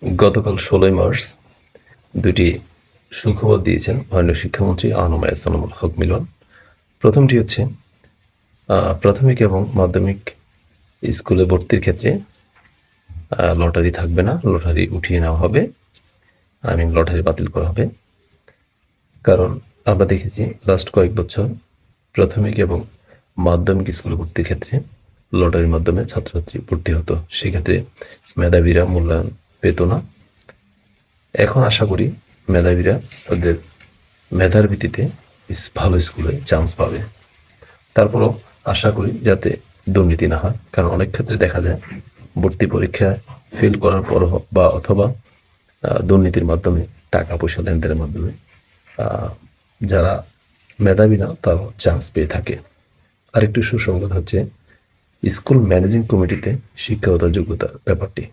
গতকাল ১৬ই মার্চ দুটি সুখবর দিয়েছেন মাননীয় শিক্ষামন্ত্রী আনম এহসানুল হক মিলন। প্রথমটি হচ্ছে প্রাথমিক এবং মাধ্যমিক স্কুলে ভর্তির ক্ষেত্রে লটারি থাকবে না, লটারি উঠিয়ে নেওয়া হবে, লটারি বাতিল করা হবে। কারণ আমরা দেখেছি লাস্ট কয়েক বছর প্রাথমিক এবং মাধ্যমিক স্কুলে ভর্তির ক্ষেত্রে লটারির মাধ্যমে ছাত্রছাত্রী ভর্তি হতো, সেক্ষেত্রে মেধাবীরা মূল্যায়ন পেত না। এখন আশা করি মেধাবীরা তাদের মেধার ভিত্তিতে ভালো স্কুলে চান্স পাবে। তারপরও আশা করি যাতে দুর্নীতি না হয়, কারণ অনেক ক্ষেত্রে দেখা যায় ভর্তি পরীক্ষায় ফেল করার পর বা অথবা দুর্নীতির মাধ্যমে টাকা পয়সা লেনদেনের মাধ্যমে যারা মেধাবী না তারাও চান্স পেয়ে থাকে। আরেকটু সুসংবাদ হচ্ছে স্কুল ম্যানেজিং কমিটিতে শিক্ষাগত যোগ্যতার ব্যাপারটি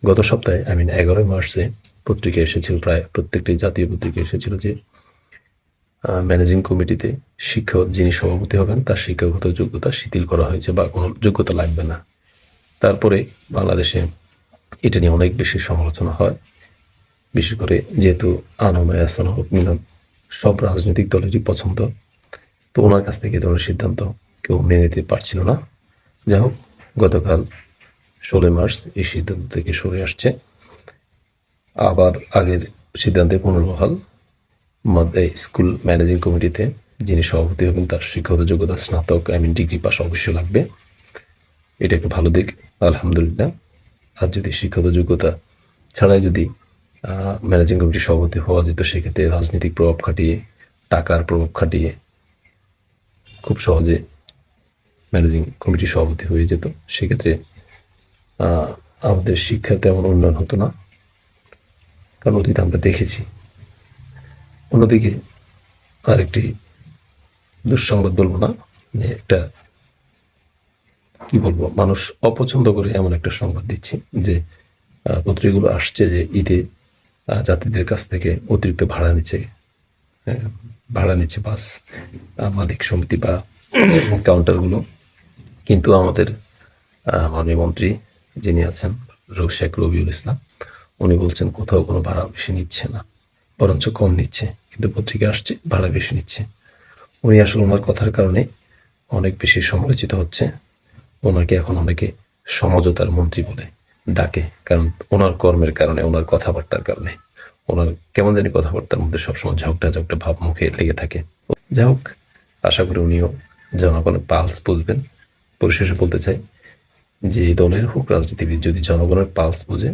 গত সপ্তাহে 11 মার্চে পত্রিকা এসেছিল, প্রায় প্রত্যেকটি জাতীয় পত্রিকা এসেছিল যে ম্যানেজিং কমিটিতে শিক্ষক যিনি সভাপতি হবেন তার শিক্ষাগত যোগ্যতা শিথিল করা হয়েছে বা কোনো যোগ্যতা লাগবে না। তারপরে বাংলাদেশে এটা নিয়ে অনেক বেশি সমালোচনা হয়, বিশেষ করে যেহেতু আনম এহসানুল হক মিলন সব রাজনৈতিক দলেরই পছন্দ, তো ওনার কাছ থেকে ধরনের সিদ্ধান্ত কেউ মেনে নিতে পারছিল না। যাই হোক, গতকাল 16 মার্চ এই সিদ্ধান্ত থেকে সরে আসছে, আবার আগের সিদ্ধান্তে পুনর্বহাল। স্কুল ম্যানেজিং কমিটিতে যিনি সভাপতি হবেন তার শিক্ষাগত যোগ্যতা স্নাতক ডিগ্রি পাস অবশ্যই লাগবে। এটা একটা ভালো দিক, আলহামদুলিল্লাহ। আর যদি শিক্ষাগত যোগ্যতা ছাড়াই যদি ম্যানেজিং কমিটির সভাপতি হওয়া যেত, সেক্ষেত্রে রাজনৈতিক প্রভাব খাটিয়ে, টাকার প্রভাব খাটিয়ে খুব সহজে ম্যানেজিং কমিটির সভাপতি হয়ে যেত, সেক্ষেত্রে আমাদের শিক্ষার তেমন উন্নয়ন হতো না, কারণ অতীতে আমরা দেখেছি। অন্যদিকে আরেকটি দুঃসংবাদ বলবো না, একটা কি বলবো, মানুষ অপছন্দ করে এমন একটা সংবাদ দিচ্ছি যে পত্রিকাগুলো আসছে যে ঈদে যাত্রীদের কাছ থেকে অতিরিক্ত ভাড়া নিচ্ছে বাস মালিক সমিতি বা কাউন্টারগুলো, কিন্তু আমাদের মাননীয় মন্ত্রী যিনি আছেন শেখ রবিউল ইসলাম, উনি বলছেন কোথাও কোনো ভাড়া বেশি নিচ্ছে না, বরঞ্চ কম নিচ্ছে, কিন্তু পত্রিকা আসছে ভাড়া বেশি নিচ্ছে। উনি আসলে ওনার কথার কারণে অনেক বেশি সমালোচিত হচ্ছে। ওনাকে এখন অনেকে সমঝোতার মন্ত্রী বলে ডাকে, কারণ ওনার কর্মের কারণে, ওনার কথাবার্তার কারণে, ওনার কেমন জানি কথাবার্তার মধ্যে সবসময় ঝগড়া ভাব মুখে লেগে থাকে। যাই হোক, আশা করি উনিও জনগণের পালস বুঝবেন। পরিশেষে বলতে চাই যে এই দলের হোক রাজনীতিবিদ যদি জনগণের পালস বুঝে